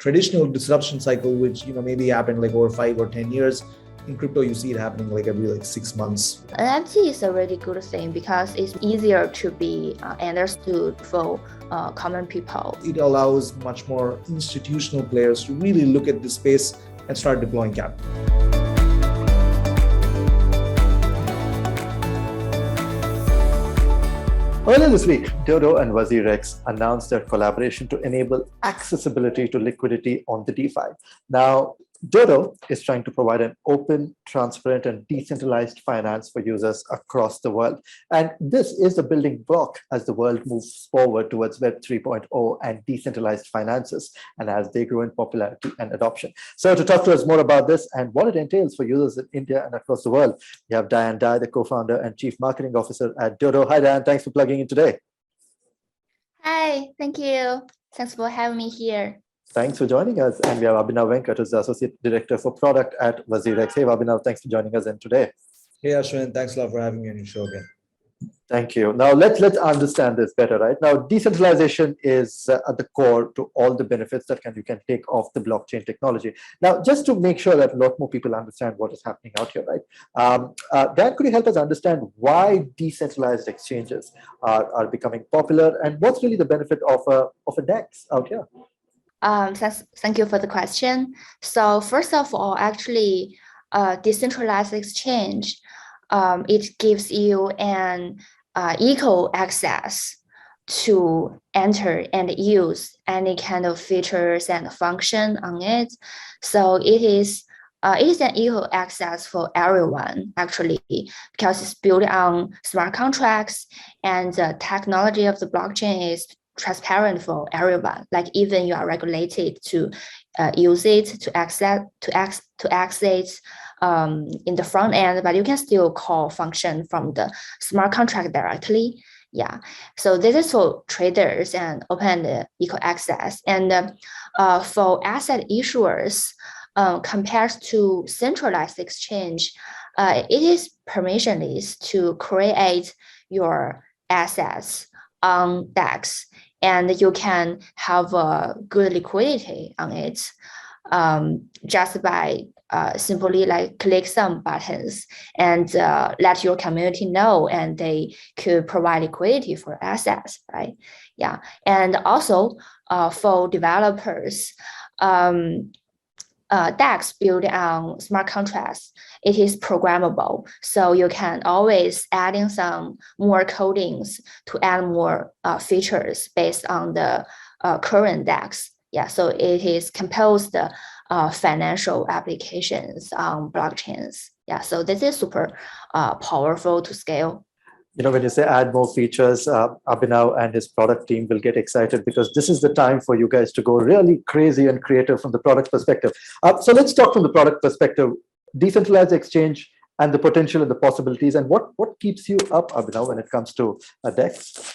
traditional disruption cycle, which maybe happened like over 5 or 10 years. In crypto, you see it happening like every 6 months. NFT is a really good thing because it's easier to be understood for common people. It allows much more institutional players to really look at this space and start deploying capital. Earlier this week, DODO and WazirX announced their collaboration to enable accessibility to liquidity on the DeFi. Now, DODO is trying to provide an open, transparent, and decentralized finance for users across the world. And this is the building block as the world moves forward towards Web 3.0 and decentralized finances, and as they grow in popularity and adoption. So to talk to us more about this and what it entails for users in India and across the world, we have Diane, the co-founder and chief marketing officer at DODO. Hi, Diane. Thanks for plugging in today. Hi, thank you. Thanks for having me here. Thanks for joining us. And we have Abhinav, Venkat, who's the Associate Director for Product at WazirX. Hey, Abhinav, thanks for joining us in today. Hey, Ashwin, thanks a lot for having me on your show again. Thank you. Now, let's understand this better, right? Now, decentralization is at the core to all the benefits that you can take off the blockchain technology. Now, just to make sure that a lot more people understand what is happening out here, right? Dan, could you help us understand why decentralized exchanges are becoming popular, and what's really the benefit of a DEX out here? Thank you for the question. So first of all, actually, decentralized exchange, it gives you an equal access to enter and use any kind of features and function on it. So it is an equal access for everyone, actually, because it's built on smart contracts, and the technology of the blockchain is transparent for everyone. Like even you are regulated to use it, to access in the front end, but you can still call function from the smart contract directly. Yeah, so this is for traders and open equal access. And for asset issuers, compared to centralized exchange, it is permissionless to create your assets on DEX, and you can have a good liquidity on it just by simply like click some buttons and let your community know, and they could provide liquidity for assets, right? Yeah, and also for developers, DEX built on smart contracts, it is programmable. So you can always add in some more codings to add more features based on the current DEX. Yeah, so it is composed financial applications on blockchains. Yeah, so this is super powerful to scale. When you say add more features, Abhinav and his product team will get excited, because this is the time for you guys to go really crazy and creative from the product perspective. So let's talk from the product perspective, decentralized exchange and the potential and the possibilities, and what keeps you up, Abhinav, when it comes to DEX?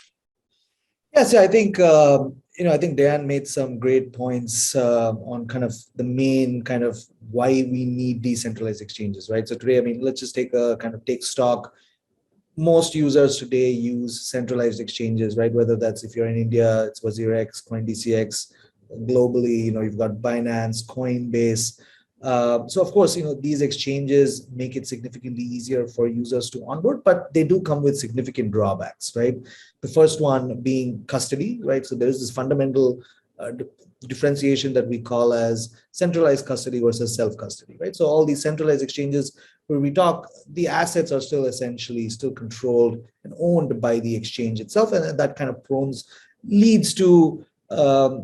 Yes, I think I think Diane made some great points on kind of the main kind of why we need decentralized exchanges, right? So today, let's just take stock. Most users today use centralized exchanges, right? Whether that's, if you're in India, it's WazirX, CoinDCX. Globally, you've got Binance, Coinbase. So of course, these exchanges make it significantly easier for users to onboard, but they do come with significant drawbacks, right? The first one being custody, right? So there's this fundamental differentiation that we call as centralized custody versus self-custody, right? So all these centralized exchanges where we talk, the assets are still controlled and owned by the exchange itself, and that kind of leads to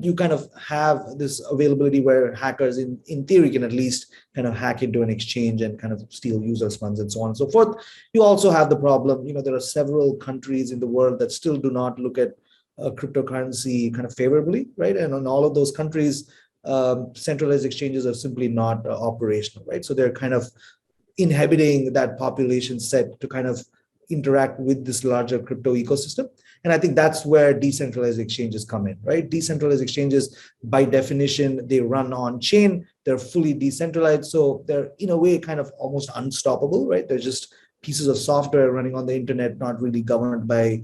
you kind of have this availability where hackers in theory can at least kind of hack into an exchange and kind of steal users' funds and so on and so forth. You also have the problem, there are several countries in the world that still do not look at cryptocurrency kind of favorably, right? And in all of those countries, centralized exchanges are simply not operational, right? So they're kind of inhibiting that population set to kind of interact with this larger crypto ecosystem. And I think that's where decentralized exchanges come in, right? Decentralized exchanges, by definition, they run on chain, they're fully decentralized. So they're in a way kind of almost unstoppable, right? They're just pieces of software running on the internet, not really governed by,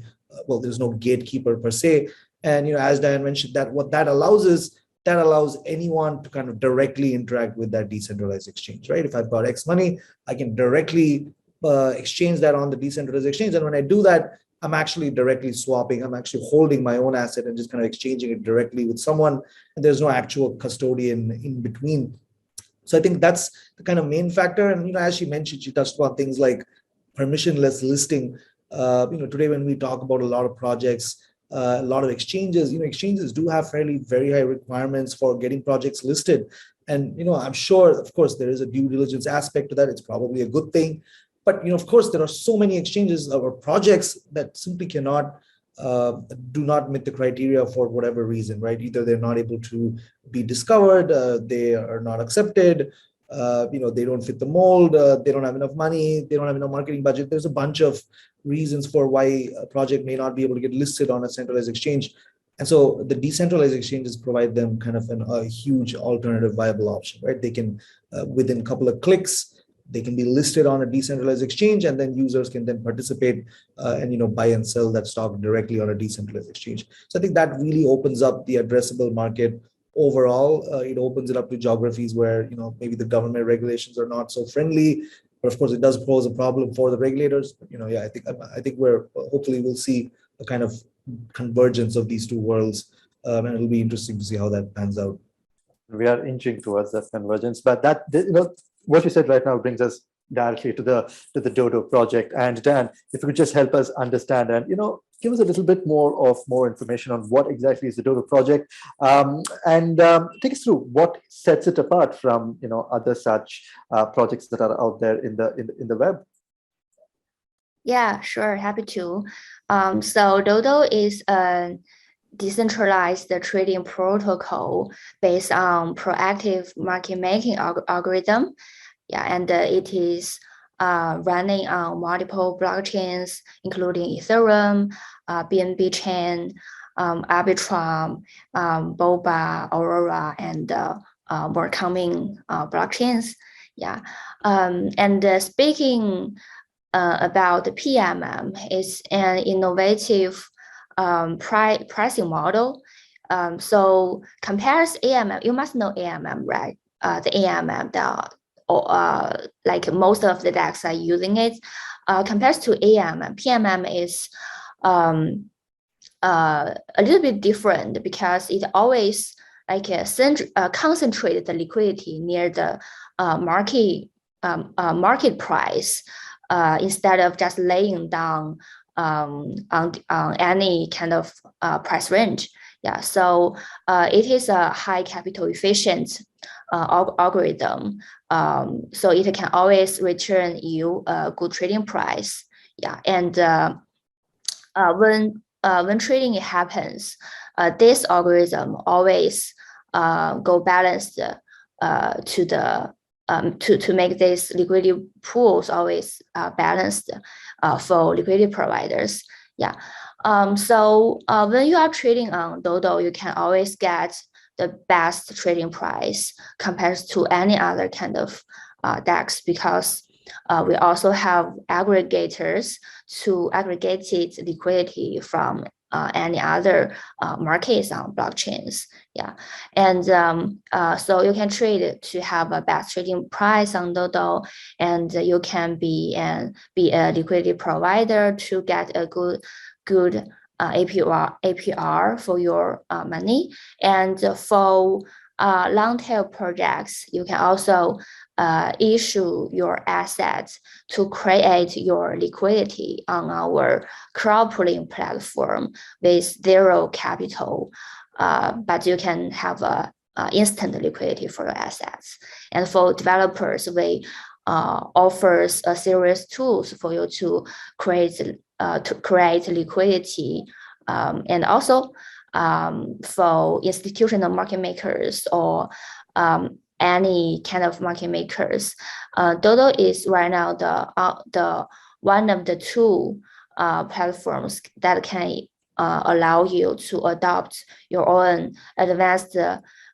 there's no gatekeeper per se. And, as Diane mentioned, that what that allows is that allows anyone to kind of directly interact with that decentralized exchange, right? If I've got X money, I can directly exchange that on the decentralized exchange. And when I do that, I'm actually directly swapping. I'm actually holding my own asset and just kind of exchanging it directly with someone. And there's no actual custodian in between. So I think that's the kind of main factor. And, as she mentioned, she touched upon things like permissionless listing. Today when we talk about a lot of projects, a lot of exchanges, exchanges do have very high requirements for getting projects listed. And, I'm sure, of course, there is a due diligence aspect to that. It's probably a good thing. But, of course, there are so many exchanges or projects that simply do not meet the criteria for whatever reason, right? Either they're not able to be discovered, they are not accepted, they don't fit the mold, they don't have enough money, they don't have enough marketing budget. There's a bunch of reasons for why a project may not be able to get listed on a centralized exchange. And so the decentralized exchanges provide them kind of a huge alternative viable option, right? They can, within a couple of clicks, they can be listed on a decentralized exchange, and then users can then participate and buy and sell that stock directly on a decentralized exchange. So I think that really opens up the addressable market overall. It opens it up to geographies where maybe the government regulations are not so friendly, but of course it does pose a problem for the regulators. But I think hopefully we'll see a kind of convergence of these two worlds, and it'll be interesting to see how that pans out. We are inching towards that convergence, but that what you said right now brings us directly to the DODO project. And Dan, if you could just help us understand and give us a little bit more information on what exactly is the DODO project, and take us through what sets it apart from other such projects that are out there in the web. Yeah, sure, happy to. So DODO is a decentralized trading protocol based on proactive market making algorithm. Yeah, and it is running on multiple blockchains, including Ethereum, BNB chain, Arbitrum, Boba, Aurora, and more coming blockchains. Yeah, and speaking about the PMM, is an innovative pricing model. So compares AMM, you must know AMM, right? The AMM, like most of the DEX are using it. Compares to AMM, PMM is a little bit different because it always concentrated the liquidity near the market price instead of just laying down on any kind of price range. Yeah, so it is a high capital efficient algorithm. So it can always return you a good trading price. Yeah, and when trading happens, this algorithm always go balanced to the to make these liquidity pools always balanced for liquidity providers. Yeah. So when you are trading on DODO, you can always get the best trading price compared to any other kind of DEX, because we also have aggregators to aggregate liquidity from any other markets on blockchains. Yeah, and so you can trade to have a best trading price on DODO, and you can be a liquidity provider to get a good APR for your money. And for long tail projects, you can also issue your assets to create your liquidity on our crowd pooling platform with zero capital, but you can have instant liquidity for your assets. And for developers, we offers a series tools for you to create liquidity, and also for institutional market makers or any kind of market makers. DODO is right now the one of the two platforms that can allow you to adopt your own advanced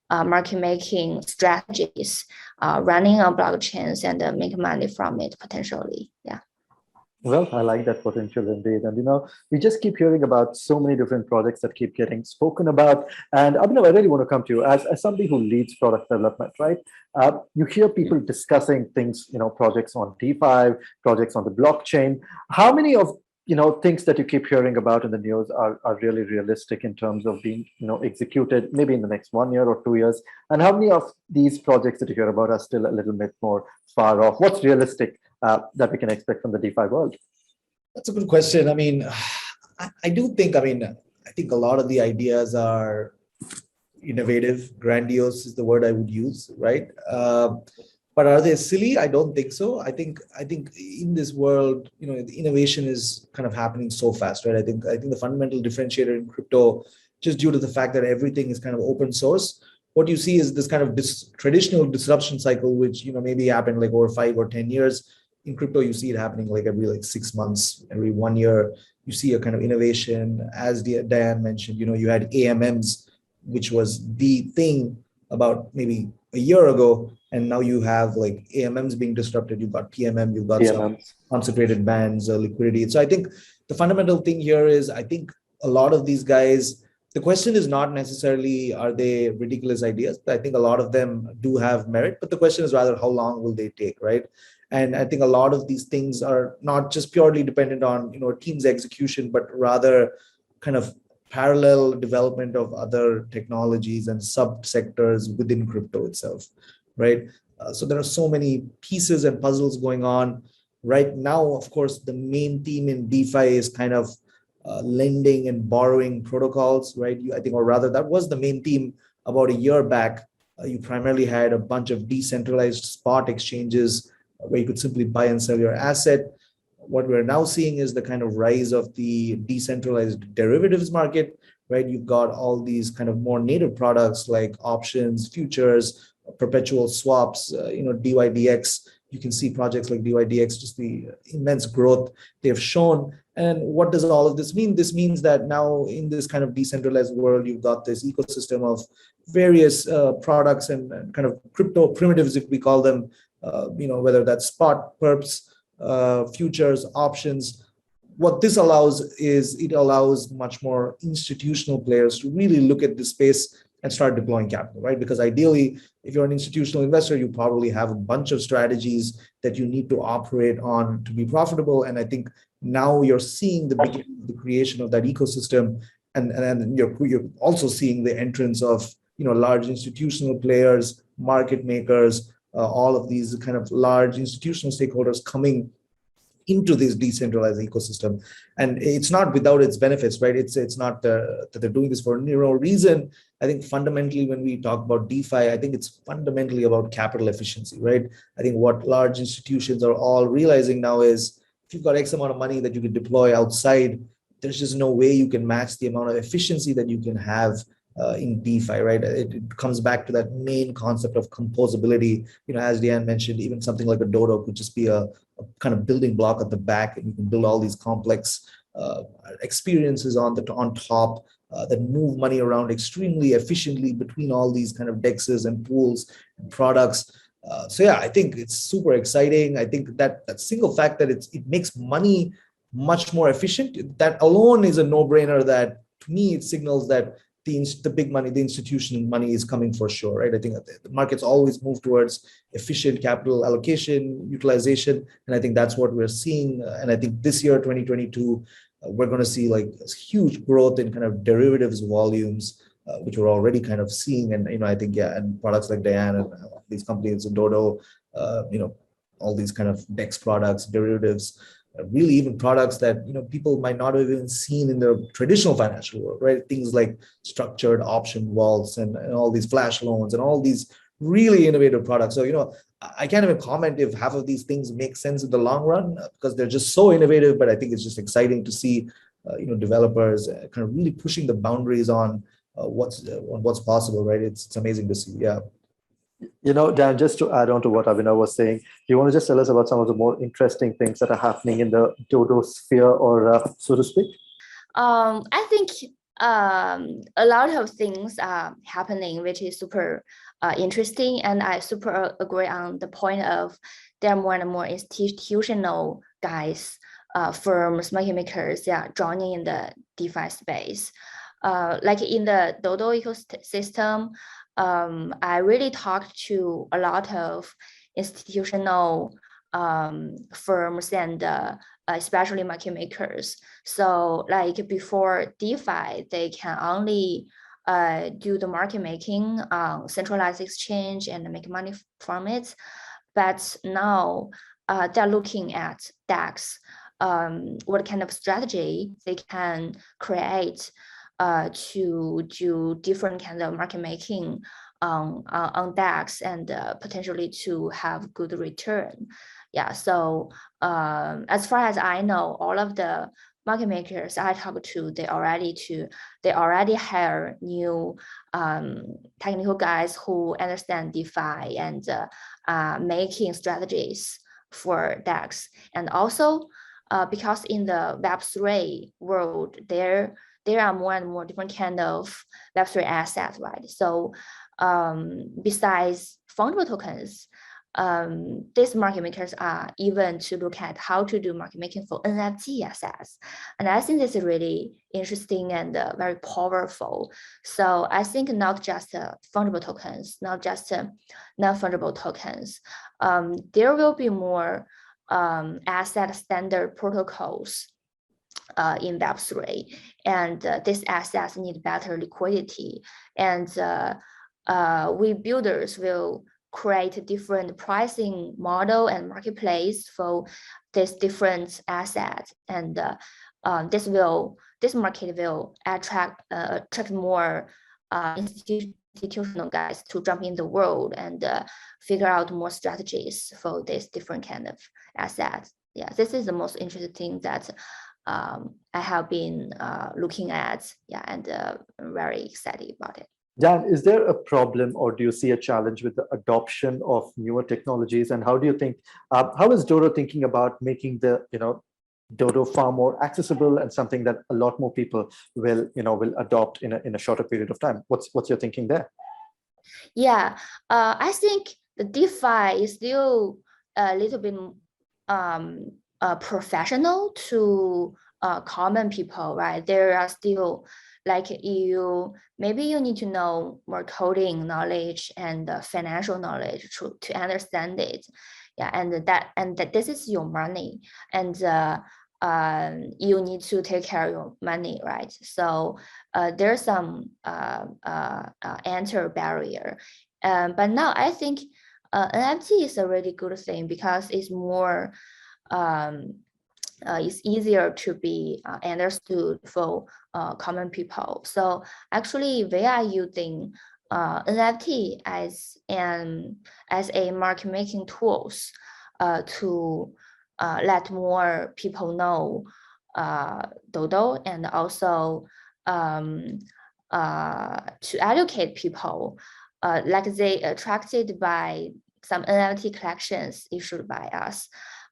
market making strategies running on blockchains and make money from it potentially. Yeah. Well, I like that potential indeed. And, we just keep hearing about so many different projects that keep getting spoken about. And Abhinav, I really want to come to you as somebody who leads product development, right? You hear people discussing things, projects on DeFi, projects on the blockchain. How many of, things that you keep hearing about in the news are really realistic in terms of being, executed maybe in the next 1 year or 2 years? And how many of these projects that you hear about are still a little bit more far off? What's realistic that we can expect from the DeFi world? That's a good question. I mean, I do think, I think a lot of the ideas are innovative, grandiose is the word I would use, right? But are they silly? I don't think so. I think in this world, the innovation is kind of happening so fast, right? I think the fundamental differentiator in crypto, just due to the fact that everything is kind of open source, what you see is this kind of traditional disruption cycle, which maybe happened like over 5 or 10 years. In crypto, you see it happening like every 6 months, every 1 year. You see a kind of innovation. As Diane mentioned, you had AMMs, which was the thing about maybe a year ago, and now you have like AMMs being disrupted. You've got PMM, you've got some concentrated bands, liquidity. So I think the fundamental thing here is, I think a lot of these guys, the question is not necessarily are they ridiculous ideas, but I think a lot of them do have merit. But the question is rather how long will they take, right? And I think a lot of these things are not just purely dependent on a team's execution, but rather kind of parallel development of other technologies and subsectors within crypto itself, right? So there are so many pieces and puzzles going on right now. Of course, the main theme in DeFi is kind of lending and borrowing protocols, right? I think, or rather, that was the main theme about a year back. You primarily had a bunch of decentralized spot exchanges where you could simply buy and sell your asset. What we're now seeing is the kind of rise of the decentralized derivatives market, right? You've got all these kind of more native products like options, futures, perpetual swaps, DYDX. You can see projects like DYDX, just the immense growth they've shown. And what does all of this mean? This means that now in this kind of decentralized world, you've got this ecosystem of various products and kind of crypto primitives, if we call them, whether that's spot, perps, futures, options. What this allows is it allows much more institutional players to really look at this space and start deploying capital, right? Because ideally, if you're an institutional investor, you probably have a bunch of strategies that you need to operate on to be profitable. And I think now you're seeing the beginning of the creation of that ecosystem, and you're also seeing the entrance of large institutional players, market makers, all of these kind of large institutional stakeholders coming into this decentralized ecosystem. And it's not without its benefits, right? It's not that they're doing this for no reason. I think fundamentally, when we talk about DeFi, I think it's fundamentally about capital efficiency, right? I think what large institutions are all realizing now is if you've got X amount of money that you can deploy outside, there's just no way you can match the amount of efficiency that you can have in DeFi, right? It comes back to that main concept of composability. As Diane mentioned, even something like a DODO could just be a kind of building block at the back, and you can build all these complex experiences on top that move money around extremely efficiently between all these kind of DEXs and pools and products. So yeah, I think it's super exciting. I think that single fact that it makes money much more efficient, that alone is a no-brainer. That to me, it signals that the big money, the institutional money is coming for sure, right? I think the markets always move towards efficient capital allocation, utilization, and I think that's what we're seeing. And I think this year, 2022, we're going to see like huge growth in kind of derivatives volumes, which we're already kind of seeing. And I think, yeah, and products like Diane and these companies, DODO, all these kind of DEX products, derivatives, really even products that people might not have even seen in the traditional financial world, right? Things like structured option vaults and all these flash loans and all these really innovative products. So I can't even comment if half of these things make sense in the long run because they're just so innovative. But I think it's just exciting to see developers kind of really pushing the boundaries on what's possible, right? It's amazing to see. Yeah. Dan, just to add on to what Abhinav was saying, do you want to just tell us about some of the more interesting things that are happening in the DODO sphere, or so to speak? I think a lot of things are happening, which is super interesting. And I super agree on the point of there are more and more institutional guys firms, market makers, yeah, joining in the DeFi space. Like in the DODO ecosystem, I really talked to a lot of institutional firms and especially market makers. So like before DeFi, they can only do the market making on centralized exchange and make money from it. But now they're looking at DEX, what kind of strategy they can create to do different kind of market making on DEX and potentially to have good return. Yeah, so as far as I know, all of the market makers I talk to, they already hire new technical guys who understand DeFi and making strategies for DEX. And also because in the Web3 world, there are more and more different kind of Web3 assets, right? So besides fungible tokens, these market makers are even to look at how to do market making for NFT assets. And I think this is really interesting and very powerful. So I think not just fungible tokens, not just non-fungible tokens, there will be more asset standard protocols in Web3, and these assets need better liquidity, and we builders will create different pricing model and marketplace for this different assets, and this market will attract more institutional guys to jump in the world and figure out more strategies for this different kind of assets. Yeah, this is the most interesting thing that I have been looking at, yeah, and I'm very excited about it. Dan, is there a problem or do you see a challenge with the adoption of newer technologies? And how do you think, how is Dodo thinking about making the, Dodo far more accessible and something that a lot more people will adopt in a shorter period of time? What's your thinking there? Yeah, I think the DeFi is still a little bit professional to common people, right? There are still like maybe you need to know more coding knowledge and financial knowledge to understand it. Yeah, and that this is your money, and you need to take care of your money, right? So there's some enter barrier, but now I think NFT is a really good thing because it's more it's easier to be understood for common people. So actually we are using NFT as a market making tools to let more people know Dodo, and also to educate people, like they attracted by some NFT collections issued by us,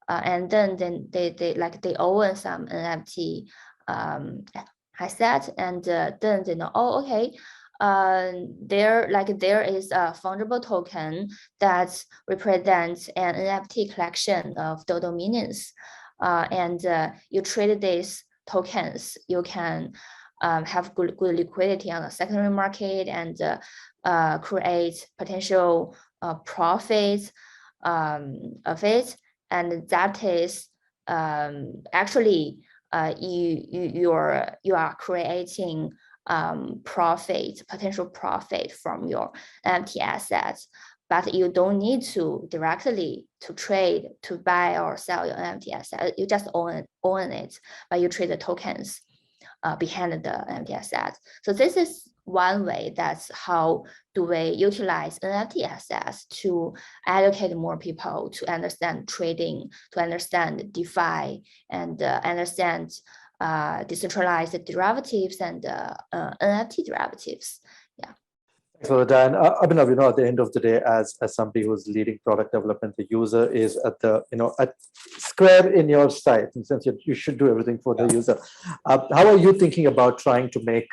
and then they own some NFT assets, and then they know, oh, okay, there is a fungible token that represents an NFT collection of Dodo minions, and you trade these tokens, you can have good liquidity on the secondary market and create potential profits of it, and that is actually you are creating potential profit from your NFT assets, but you don't need to directly to trade to buy or sell your NFT asset. You just own it, but you trade the tokens behind the NFT assets. So this is one way. That's how do we utilize NFT assets to educate more people to understand trading, to understand DeFi, and understand decentralized derivatives and NFT derivatives. Yeah. So Dan, Abhinav, at the end of the day, as somebody who's leading product development, the user is at the at square in your sight, in the sense you should do everything for the user. How are you thinking about trying to make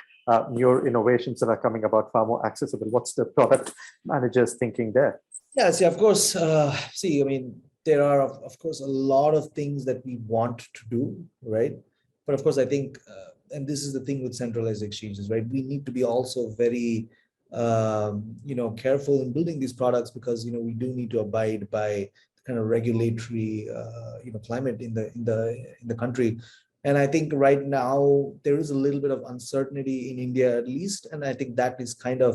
newer innovations that are coming about far more accessible? What's the product managers thinking there? Yeah, see, of course, I mean, there are, of course, a lot of things that we want to do, right? But of course, I think, and this is the thing with centralized exchanges, right? We need to be also very, careful in building these products because, we do need to abide by the kind of regulatory, climate in the country. And I think right now there is a little bit of uncertainty in India, at least, and I think that is kind of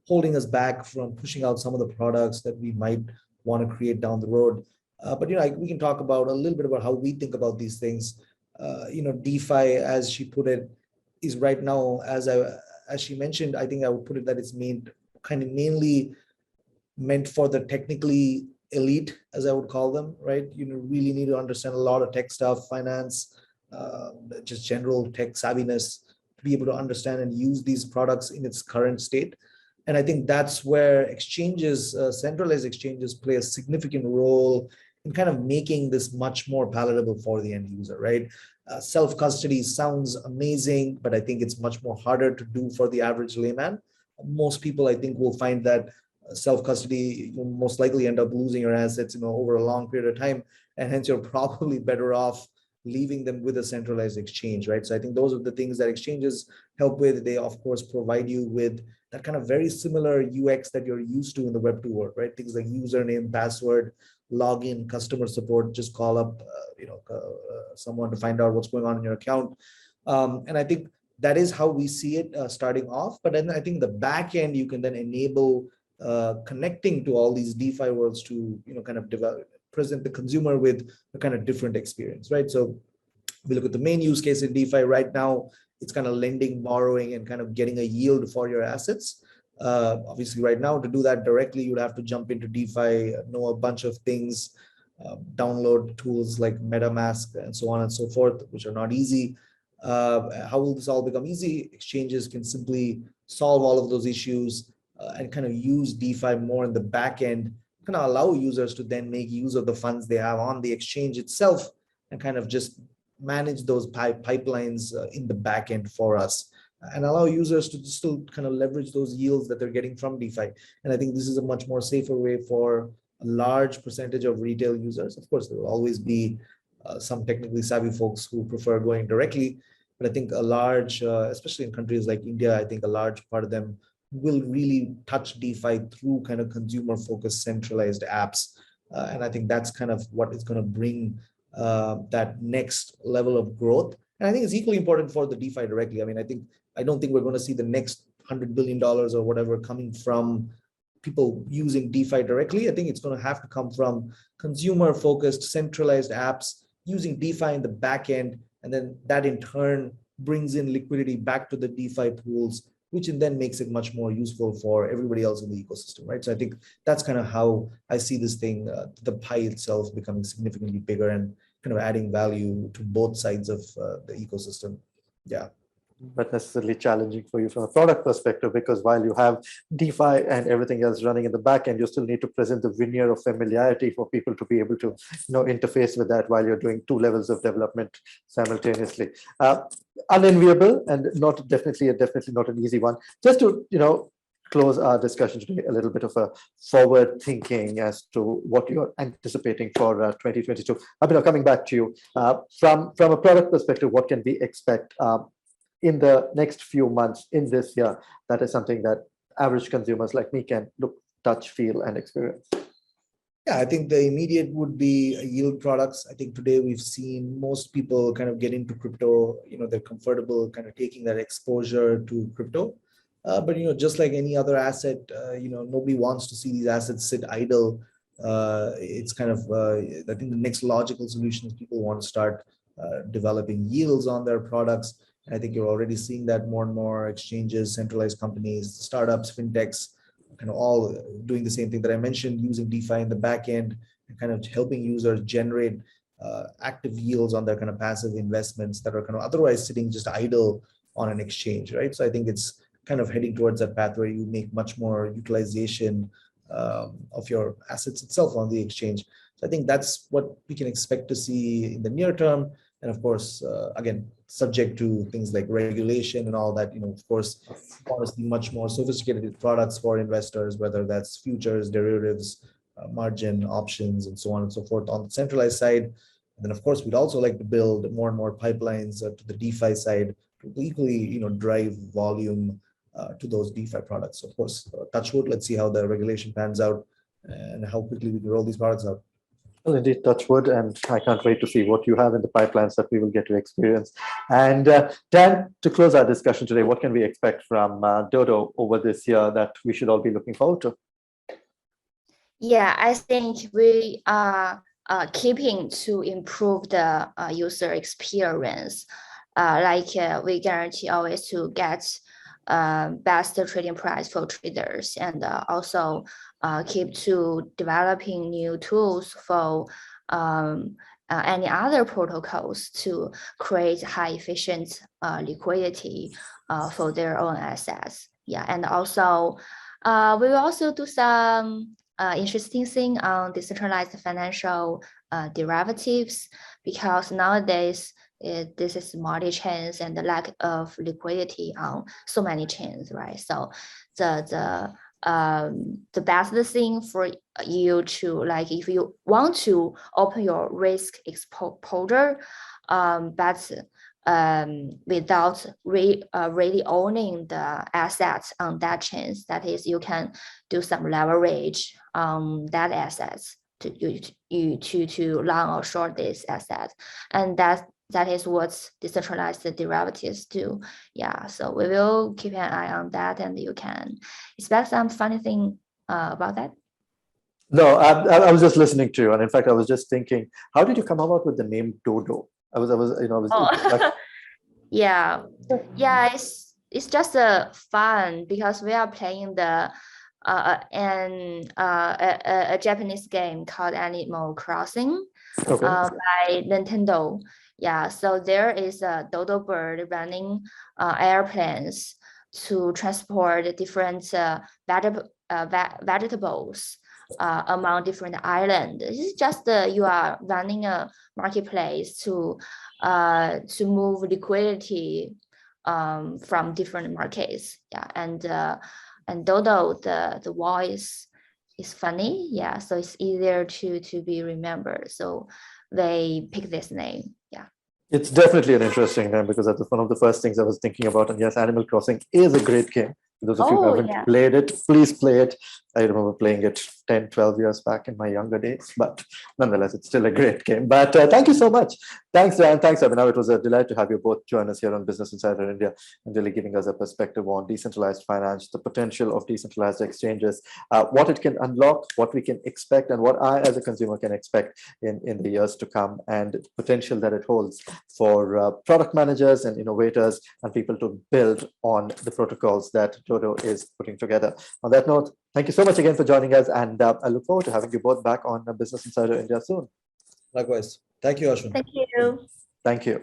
holding us back from pushing out some of the products that we might want to create down the road. But we can talk about a little bit about how we think about these things. DeFi, as she put it, is right now, as she mentioned, I think I would put it that it's mainly meant for the technically elite, as I would call them, right? You really need to understand a lot of tech stuff, finance, just general tech savviness to be able to understand and use these products in its current state. And I think that's where exchanges, centralized exchanges, play a significant role in kind of making this much more palatable for the end user, right? Self-custody sounds amazing, but I think it's much more harder to do for the average layman. Most people, I think, will find that self-custody, you'll most likely end up losing your assets, over a long period of time, and hence you're probably better off leaving them with a centralized exchange, right? So I think those are the things that exchanges help with. They, of course, provide you with that kind of very similar UX that you're used to in the Web2 world, right? Things like username, password, login, customer support, just call up, someone to find out what's going on in your account. And I think that is how we see it starting off. But then I think the back end, you can then enable connecting to all these DeFi worlds to, kind of present the consumer with a kind of different experience, right? So we look at the main use case in DeFi right now, it's kind of lending, borrowing, and kind of getting a yield for your assets. Obviously, right now, to do that directly, you'd have to jump into DeFi, know a bunch of things, download tools like MetaMask and so on and so forth, which are not easy. How will this all become easy? Exchanges can simply solve all of those issues and kind of use DeFi more in the back end, kind of allow users to then make use of the funds they have on the exchange itself and kind of just manage those pipelines in the back end for us and allow users to still kind of leverage those yields that they're getting from DeFi. And I think this is a much more safer way for a large percentage of retail users. Of course, there will always be some technically savvy folks who prefer going directly, but I think a large, especially in countries like India, I think a large part of them will really touch DeFi through kind of consumer-focused centralized apps. And I think that's kind of what is going to bring that next level of growth. And I think it's equally important for the DeFi directly. I mean, I don't think we're going to see the next $100 billion or whatever coming from people using DeFi directly. I think it's going to have to come from consumer-focused centralized apps using DeFi in the back end. And then that in turn brings in liquidity back to the DeFi pools, which then makes it much more useful for everybody else in the ecosystem, right? So I think that's kind of how I see this thing, the pie itself becoming significantly bigger and kind of adding value to both sides of the ecosystem. Yeah. But necessarily challenging for you from a product perspective, because while you have DeFi and everything else running in the back end, you still need to present the veneer of familiarity for people to be able to interface with that while you're doing two levels of development simultaneously. Unenviable and definitely not an easy one. Just to close our discussion today, a little bit of a forward thinking as to what you're anticipating for 2022. Abhinav, coming back to you, from a product perspective, what can we expect in the next few months in this year? That is something that average consumers like me can look, touch, feel, and experience. Yeah, I think the immediate would be yield products. I think today we've seen most people kind of get into crypto, they're comfortable kind of taking that exposure to crypto. But, just like any other asset, nobody wants to see these assets sit idle. It's kind of, I think the next logical solution is people want to start developing yields on their products. I think you're already seeing that more and more exchanges, centralized companies, startups, fintechs, kind of all doing the same thing that I mentioned, using DeFi in the back end and kind of helping users generate active yields on their kind of passive investments that are kind of otherwise sitting just idle on an exchange, right? So I think it's kind of heading towards that path where you make much more utilization of your assets itself on the exchange. So I think that's what we can expect to see in the near term. And of course, again, subject to things like regulation and all that, of course, want to see much more sophisticated products for investors, whether that's futures, derivatives, margin options and so on and so forth on the centralized side. And then, of course, we'd also like to build more and more pipelines to the DeFi side to equally, drive volume to those DeFi products. Of course, touch wood, let's see how the regulation pans out and how quickly we can roll these products out. Well, indeed, touch wood, and I can't wait to see what you have in the pipelines that we will get to experience. And Dan, to close our discussion today, what can we expect from DODO over this year that we should all be looking forward to? Yeah, I think we are keeping to improve the user experience. We guarantee always to get best trading price for traders, and also keep to developing new tools for any other protocols to create high efficient liquidity for their own assets. Yeah, and also we will also do some interesting thing on decentralized financial derivatives, because nowadays this is multi-chains and the lack of liquidity on so many chains, right? So the best thing for you to, like, if you want to open your risk exposure, but without really owning the assets on that chains, that is, you can do some leverage on that assets to long or short this asset, and that is what decentralized derivatives do. Yeah, so we will keep an eye on that, and you can expect some funny thing about that. No, I was just listening to you, and in fact, I was just thinking, how did you come about with the name DODO? Yeah, it's just fun, because we are playing the a Japanese game called Animal Crossing by Nintendo. Yeah, so there is a dodo bird running airplanes to transport different vegetables among different islands. It's just you are running a marketplace to move liquidity from different markets. Yeah, and Dodo, the voice is funny. Yeah, so it's easier to be remembered. So they pick this name. Yeah. It's definitely an interesting name, because that's one of the first things I was thinking about. And yes, Animal Crossing is a great game. For those of you who haven't played it, please play it. I remember playing it 10, 12 years back in my younger days, but nonetheless, it's still a great game. But thank you so much. Thanks, Diane. Thanks, Abhinav. It was a delight to have you both join us here on Business Insider India, and really giving us a perspective on decentralized finance, the potential of decentralized exchanges, what it can unlock, what we can expect, and what I as a consumer can expect in the years to come, and the potential that it holds for product managers and innovators and people to build on the protocols that DODO is putting together. On that note, thank you so much again for joining us, and I look forward to having you both back on Business Insider India soon. Likewise. Thank you, Ashwin. Thank you. Thank you.